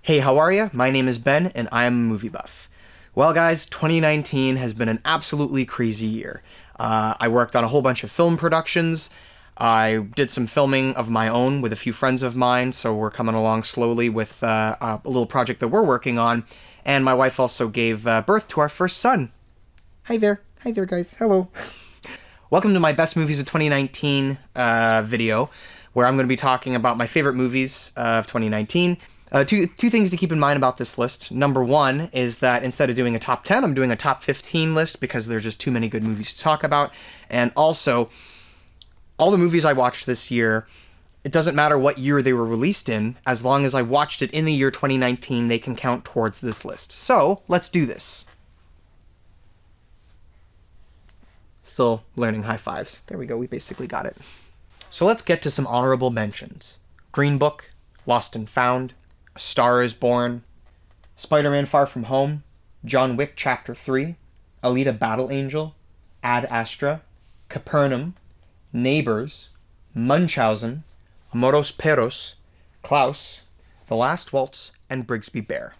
Hey, how are you? My name is Ben, and I am a movie buff. Well, guys, 2019 has been an absolutely crazy year. I worked on a whole bunch of film productions. I did some filming of my own with a few friends of mine, so we're coming along slowly with a little project that we're working on. And my wife also gave birth to our first son. Hi there. Hi there, guys. Hello. Welcome to my Best Movies of 2019 video, where I'm going to be talking about my favorite movies of 2019. Two things to keep in mind about this list. Number one is that instead of doing a top 10, I'm doing a top 15 list because there's just too many good movies to talk about. And also, all the movies I watched this year, it doesn't matter what year they were released in, as long as I watched it in the year 2019, they can count towards this list. So, let's do this. Still learning high fives. There we go, we basically got it. So let's get to some honorable mentions. Green Book, Lost and Found, A Star is Born, Spider-Man Far From Home, John Wick Chapter 3, Alita Battle Angel, Ad Astra, Capernaum, Neighbors, Munchausen, Amoros Perros, Klaus, The Last Waltz, and Brigsby Bear.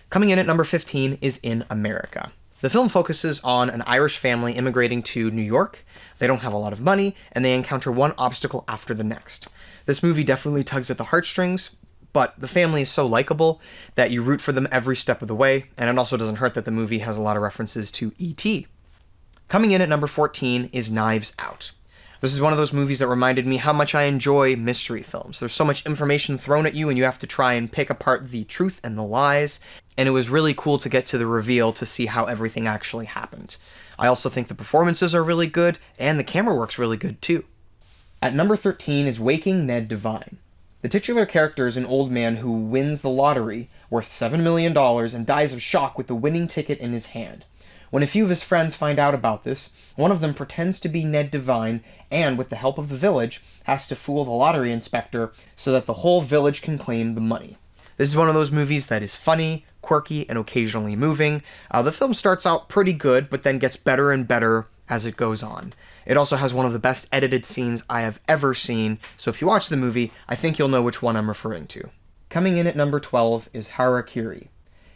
Coming in at number 15 is In America. The film focuses on an Irish family immigrating to New York. They don't have a lot of money, and they encounter one obstacle after the next. This movie definitely tugs at the heartstrings, but the family is so likable that you root for them every step of the way, and it also doesn't hurt that the movie has a lot of references to E.T. Coming in at number 14 is Knives Out. This is one of those movies that reminded me how much I enjoy mystery films. There's so much information thrown at you and you have to try and pick apart the truth and the lies, and it was really cool to get to the reveal to see how everything actually happened. I also think the performances are really good, and the camera work's really good too. At number 13 is Waking Ned Devine. The titular character is an old man who wins the lottery, worth $7 million, and dies of shock with the winning ticket in his hand. When a few of his friends find out about this, one of them pretends to be Ned Devine and, with the help of the village, has to fool the lottery inspector so that the whole village can claim the money. This is one of those movies that is funny, quirky, and occasionally moving. The film starts out pretty good, but then gets better and better as it goes on. It also has one of the best edited scenes I have ever seen, so if you watch the movie, I think you'll know which one I'm referring to. Coming in at number 12 is Harakiri.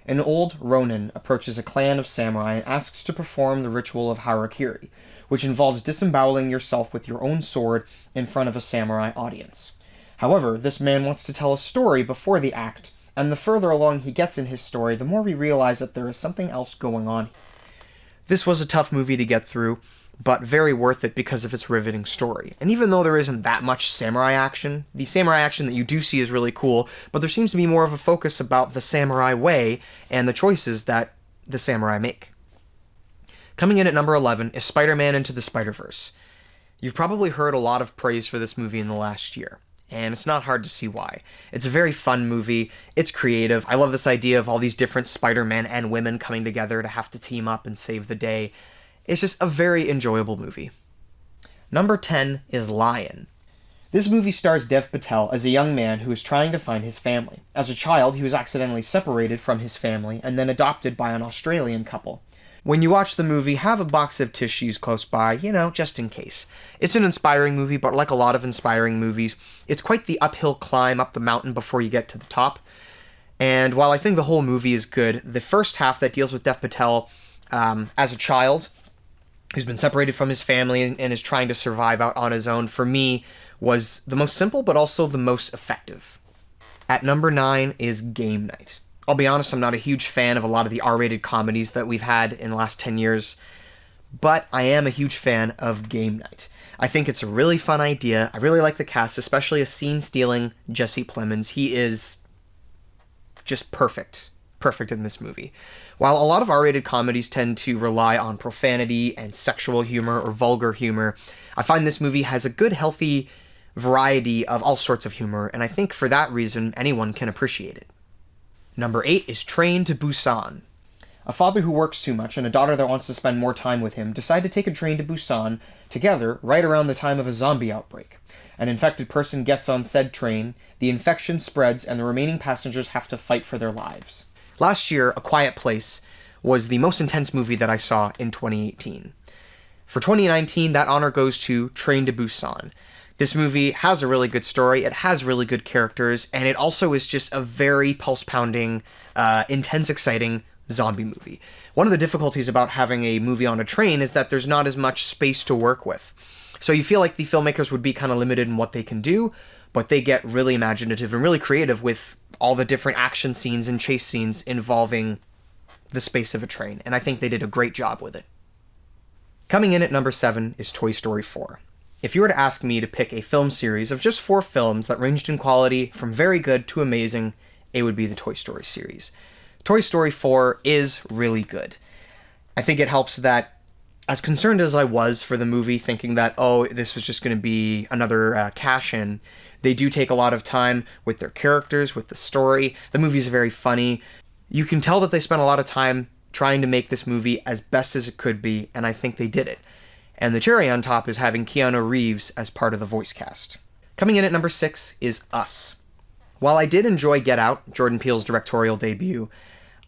An old Ronin approaches a clan of samurai and asks to perform the ritual of Harakiri, which involves disemboweling yourself with your own sword in front of a samurai audience. However, this man wants to tell a story before the act, and the further along he gets in his story, the more we realize that there is something else going on. This was a tough movie to get through, but very worth it because of its riveting story. And even though there isn't that much samurai action, the samurai action that you do see is really cool, but there seems to be more of a focus about the samurai way and the choices that the samurai make. Coming in at number 11 is Spider-Man Into the SpiderVerse. You've probably heard a lot of praise for this movie in the last year, and it's not hard to see why. It's a very fun movie, it's creative, I love this idea of all these different Spider-Man and women coming together to have to team up and save the day. It's just a very enjoyable movie. Number 10 is Lion. This movie stars Dev Patel as a young man who is trying to find his family. As a child, he was accidentally separated from his family and then adopted by an Australian couple. When you watch the movie, have a box of tissues close by, just in case. It's an inspiring movie, but like a lot of inspiring movies, it's quite the uphill climb up the mountain before you get to the top. And while I think the whole movie is good, the first half that deals with Dev Patel as a child who's been separated from his family and is trying to survive out on his own, for me, was the most simple but also the most effective. At number 9 is Game Night. I'll be honest, I'm not a huge fan of a lot of the R-rated comedies that we've had in the last 10 years, but I am a huge fan of Game Night. I think it's a really fun idea. I really like the cast, especially a scene-stealing Jesse Plemons. He is just perfect in this movie. While a lot of R-rated comedies tend to rely on profanity and sexual humor or vulgar humor, I find this movie has a good, healthy variety of all sorts of humor, and I think for that reason, anyone can appreciate it. Number 8 is Train to Busan. A father who works too much and a daughter that wants to spend more time with him decide to take a train to Busan together right around the time of a zombie outbreak. An infected person gets on said train, the infection spreads, and the remaining passengers have to fight for their lives. Last year, A Quiet Place was the most intense movie that I saw in 2018. For 2019, that honor goes to Train to Busan. This movie has a really good story, it has really good characters, and it also is just a very pulse-pounding, intense, exciting zombie movie. One of the difficulties about having a movie on a train is that there's not as much space to work with. So you feel like the filmmakers would be kind of limited in what they can do, but they get really imaginative and really creative with all the different action scenes and chase scenes involving the space of a train, and I think they did a great job with it. Coming in at number 7 is Toy Story 4. If you were to ask me to pick a film series of just 4 films that ranged in quality from very good to amazing, it would be the Toy Story series. Toy Story 4 is really good. I think it helps that, as concerned as I was for the movie, thinking that, oh, this was just going to be another cash-in, they do take a lot of time with their characters, with the story. The movie's very funny. You can tell that they spent a lot of time trying to make this movie as best as it could be, and I think they did it. And the cherry on top is having Keanu Reeves as part of the voice cast. Coming in at number 6 is Us. While I did enjoy Get Out, Jordan Peele's directorial debut,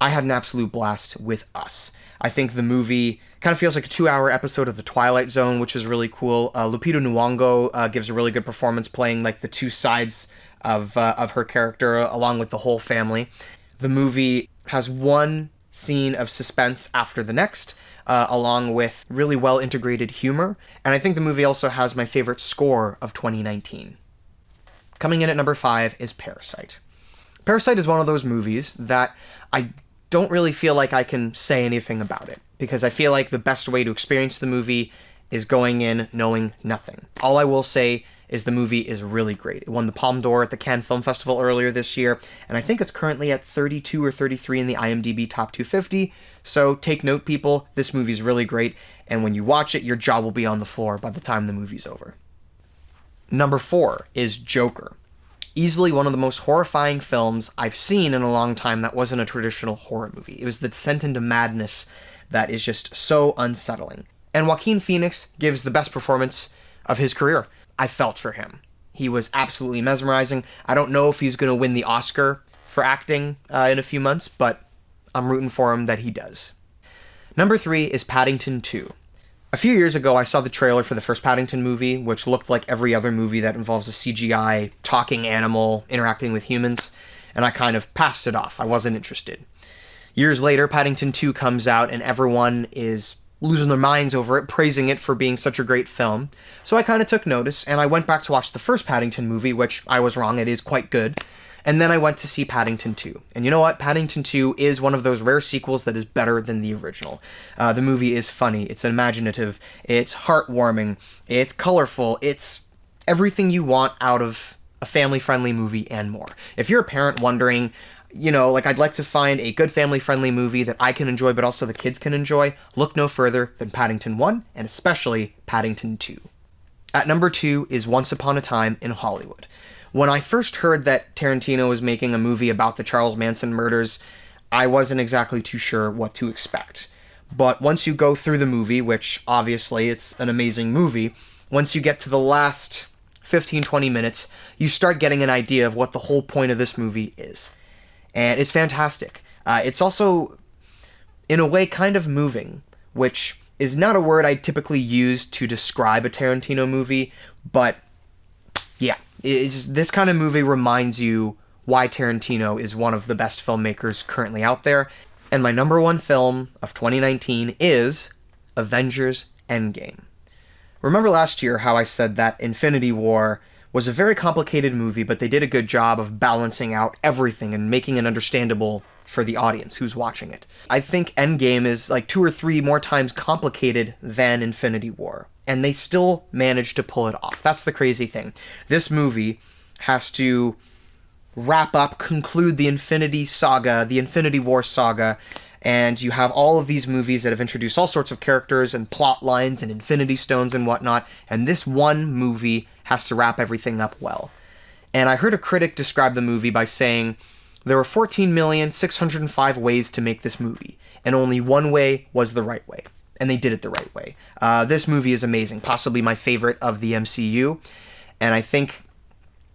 I had an absolute blast with Us. I think the movie kind of feels like a 2-hour episode of The Twilight Zone, which is really cool. Lupita Nyong'o gives a really good performance playing like the two sides of her character along with the whole family. The movie has one scene of suspense after the next, along with really well integrated humor. And I think the movie also has my favorite score of 2019. Coming in at number 5 is Parasite. Parasite is one of those movies that I don't really feel like I can say anything about it, because I feel like the best way to experience the movie is going in knowing nothing. All I will say is the movie is really great. It won the Palme d'Or at the Cannes Film Festival earlier this year, and I think it's currently at 32 or 33 in the IMDb Top 250, so take note, people, this movie's really great, and when you watch it, your jaw will be on the floor by the time the movie's over. Number 4 is Joker. Easily one of the most horrifying films I've seen in a long time that wasn't a traditional horror movie. It was the descent into madness that is just so unsettling. And Joaquin Phoenix gives the best performance of his career. I felt for him. He was absolutely mesmerizing. I don't know if he's going to win the Oscar for acting in a few months, but I'm rooting for him that he does. Number 3 is Paddington 2. A few years ago, I saw the trailer for the first Paddington movie, which looked like every other movie that involves a CGI talking animal interacting with humans, and I kind of passed it off. I wasn't interested. Years later, Paddington 2 comes out, and everyone is losing their minds over it, praising it for being such a great film. So I kind of took notice, and I went back to watch the first Paddington movie, which I was wrong, it is quite good. And then I went to see Paddington 2. And you know what? Paddington 2 is one of those rare sequels that is better than the original. The movie is funny, it's imaginative, it's heartwarming, it's colorful, it's everything you want out of a family-friendly movie and more. If you're a parent wondering, I'd like to find a good family-friendly movie that I can enjoy but also the kids can enjoy, look no further than Paddington 1, and especially Paddington 2. At number 2 is Once Upon a Time in Hollywood. When I first heard that Tarantino was making a movie about the Charles Manson murders, I wasn't exactly too sure what to expect. But once you go through the movie, which obviously it's an amazing movie, once you get to the last 15-20 minutes, you start getting an idea of what the whole point of this movie is. And it's fantastic. It's also, in a way, kind of moving, which is not a word I typically use to describe a Tarantino movie, but yeah, this kind of movie reminds you why Tarantino is one of the best filmmakers currently out there. And my number 1 film of 2019 is Avengers Endgame. Remember last year how I said that Infinity War was a very complicated movie, but they did a good job of balancing out everything and making it understandable for the audience who's watching it. I think Endgame is like 2 or 3 more times complicated than Infinity War, and they still managed to pull it off. That's the crazy thing. This movie has to wrap up, conclude the Infinity Saga, the Infinity War saga, and you have all of these movies that have introduced all sorts of characters and plot lines and Infinity Stones and whatnot, and this one movie has to wrap everything up well. And I heard a critic describe the movie by saying, there were 14,605 ways to make this movie, and only one way was the right way. And they did it the right way. This movie is amazing, possibly my favorite of the MCU, and I think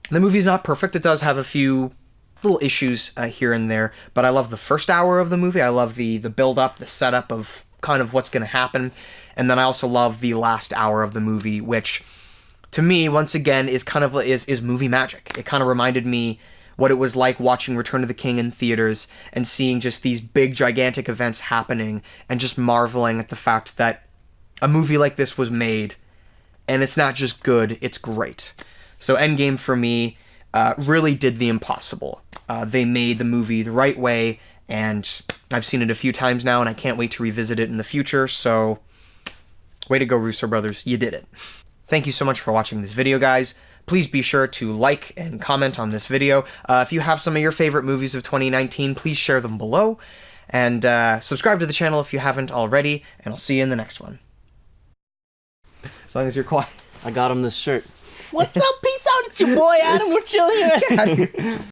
the movie's not perfect. It does have a few little issues here and there, but I love the first hour of the movie. I love the build-up, the setup of kind of what's going to happen, and then I also love the last hour of the movie, which to me, once again, is kind of is movie magic. It kind of reminded me what it was like watching Return of the King in theaters and seeing just these big, gigantic events happening and just marveling at the fact that a movie like this was made, and it's not just good, it's great. So Endgame, for me, really did the impossible. They made the movie the right way, and I've seen it a few times now, and I can't wait to revisit it in the future, so way to go, Russo brothers. You did it. Thank you so much for watching this video, guys. Please be sure to like and comment on this video. If you have some of your favorite movies of 2019, please share them below. And subscribe to the channel if you haven't already, and I'll see you in the next one. As long as you're quiet. I got him this shirt. What's up? Peace out. It's your boy Adam. We're chilling here.